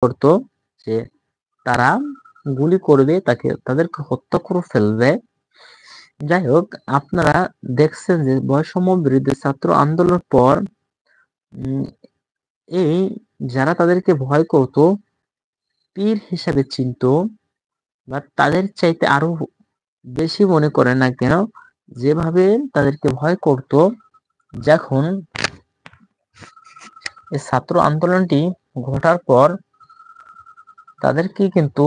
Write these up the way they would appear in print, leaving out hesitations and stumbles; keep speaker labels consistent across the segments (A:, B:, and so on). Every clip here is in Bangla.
A: করতো যে তারা গুলি করবে, তাদেরকে হত্যা করে ফেলবে। যাই হোক, আপনারা দেখছেন যে বৈষম্য বিরোধী ছাত্র আন্দোলনের পর উম, এই যারা তাদেরকে ভয় করত, পীর হিসাবে চিনতো, বা তাদের চাইতে আরো বেশি মনে করে না কেন, যেভাবে তাদেরকে ভয় করত, যখন এই ছাত্র আন্দোলনটি ঘটার পর তাদেরকে কিন্তু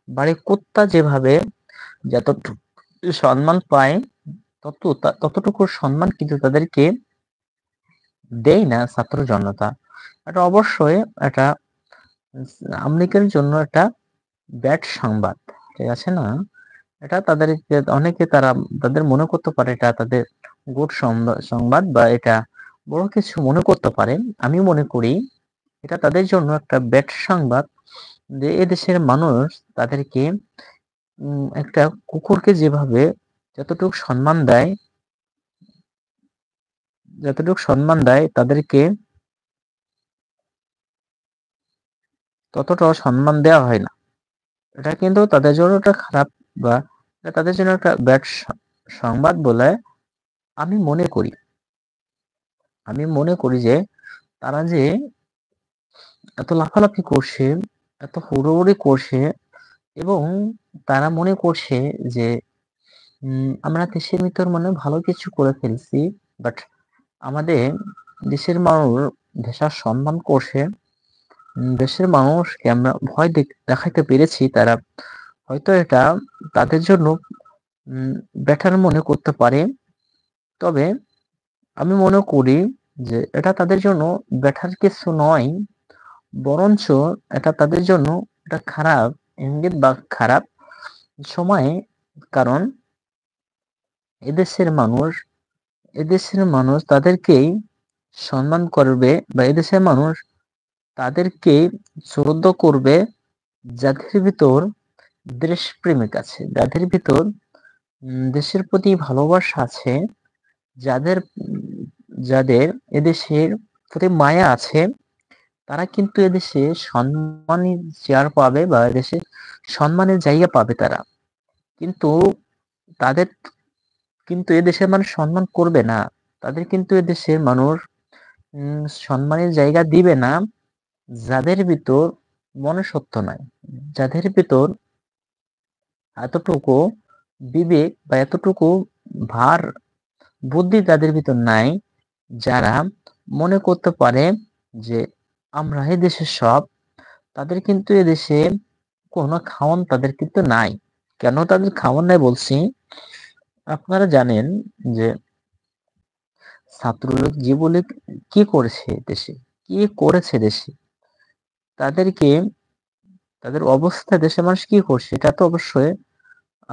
A: বাড়ি কুত্তা যেভাবে যতটুকু সম্মান পায়, ততটুকু সম্মান কিন্তু তাদেরকে দেয় না ছাত্র জনতা। এটা অবশ্যই এটা আমলিকের জন্য একটা ব্যাড সংবাদ, ঠিক আছে না? এটা তাদেরকে অনেকে তাদের মনে করতে পারে এটা তাদের গুড সংবাদ, বা এটা বড় কিছু মনে করতে পারে। আমি মনে করি এটা তাদের জন্য একটা ব্যাড সংবাদ, যে এদেশের মানুষ তাদেরকে একটা কুকুরকে যেভাবে যতটুকু সম্মান দেয় তাদেরকে ততটাও সম্মান দেওয়া হয় না। এটা কিন্তু তাদের জন্য একটা খারাপ, বা এটা তাদের জন্য একটা ব্যাড সংবাদ বলে আমি মনে করি। যে তারা যে এত লাফালাফি করছে, এত হুড়োহুড়ি করছে, এবং তারা মনে করছে যে আমরা দেশের ভিতর মানে ভালো কিছু করে ফেলছি, বাট আমাদের দেশের মানুষ দেশার সম্মান করছে। দেশের মানুষকে আমরা ভয় দেখাইতে পেরেছি, তারা হয়তো এটা তাদের জন্য বেটার মনে করতে পারে। তবে আমি মনে করি যে এটা তাদের জন্য বেটার কিছু নয়, বরঞ্চ এটা তাদের জন্য একটা খারাপ ইঙ্গিত বা খারাপ সময়। কারণ এদেশের মানুষ তাদেরকেই সম্মান করবে, বা এদেশের মানুষ তাদেরকে শ্রদ্ধা করবে, যাদের ভিতর দেশপ্রেমিক আছে, যাদের ভিতর দেশের প্রতি ভালোবাসা আছে, যাদের যাদের এদেশের প্রতি মায়া আছে, তারা কিন্তু এদেশে সম্মানের চেয়ার পাবে, বা এদেশে সম্মানের জায়গা পাবে তারা। কিন্তু তাদের কিন্তু এদেশের মানুষ সম্মান করবে না, তাদের কিন্তু এদেশের মানুষ সম্মানের জায়গা দিবে না, যাদের ভিতর মনুষ্যত্ব নাই, যাদের ভিতর এতটুকু বিবেক বা এতটুকু ভার বুদ্ধি তাদের ভিতর নাই, যারা মনে করতে পারে যে আমরা এই দেশের সব। তাদের কিন্তু এদেশে কোনো খাওয়ান তাদের কিন্তু নাই। কেন তাদের খাওয়ান নাই বলছি, আপনারা জানেন যে ছাত্রলীগ যুবলীগ কি করেছে দেশে, কি করেছে দেশে, তাদেরকে তাদের অবস্থা দেশের মানুষ কি করছে, এটা তো অবশ্যই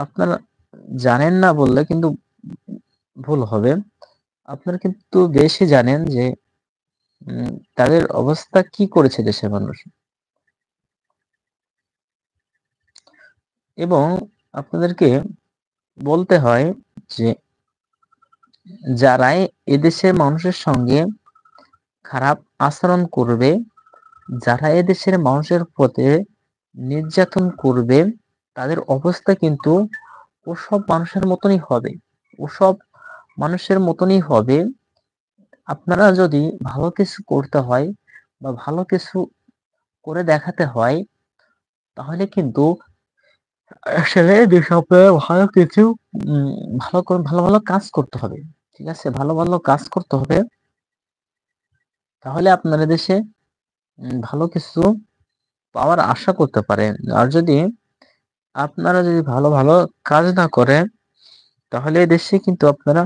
A: আপনারা জানেন না বললে কিন্তু ভুল হবে। আপনারা কিন্তু বেশি জানেন যে তাদের অবস্থা কি করেছে দেশের মানুষ। এবং আপনাদেরকে বলতে হয় যে যারাই এদেশের মানুষের সঙ্গে খারাপ আচরণ করবে, যারা এদেশের মানুষের প্রতি নির্যাতন করবে, তাদের অবস্থা কিন্তু ওসব মানুষের মতনই হবে, ওসব মানুষের মতনই হবে। আপনারা যদি ভালো কিছু করতে হয়, বা ভালো কিছু করে দেখাতে হয়, তাহলে কিন্তু আসলে আপনারা ভালো কিছু ভালো ভালো কাজ করতে হবে, ঠিক আছে? ভালো ভালো কাজ করতে হবে, তাহলে আপনারা দেশে ভালো কিছু পাওয়ার আশা করতে পারেন। আর আপনারা যদি ভালো ভালো কাজ না করেন, তাহলে এই দেশে কিন্তু আপনারা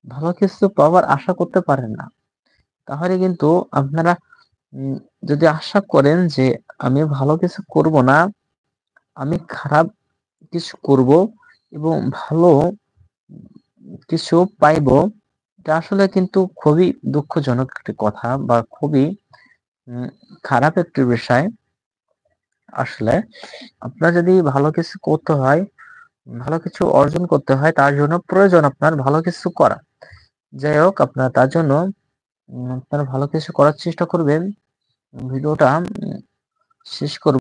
A: ভালো কিছু পাওয়ার আশা করতে পারেন না। তাহলে কিন্তু আপনারা উম, যদি আশা করেন যে আমি ভালো কিছু করব না, আমি খারাপ কিছু করব এবং ভালো কিছু পাইবো, এটা আসলে কিন্তু খুবই দুঃখজনক একটি কথা, বা খুবই উম, খারাপ একটি বিষয়। আসলে আপনার যদি ভালো কিছু করতে হয়, ভালো কিছু অর্জন করতে হয়, তার জন্য প্রয়োজন আপনার ভালো কিছু করা। যাই হোক, আপনার তার জন্য আপনারা ভালো কিছু করার চেষ্টা করবেন। ভিডিওটা শেষ করব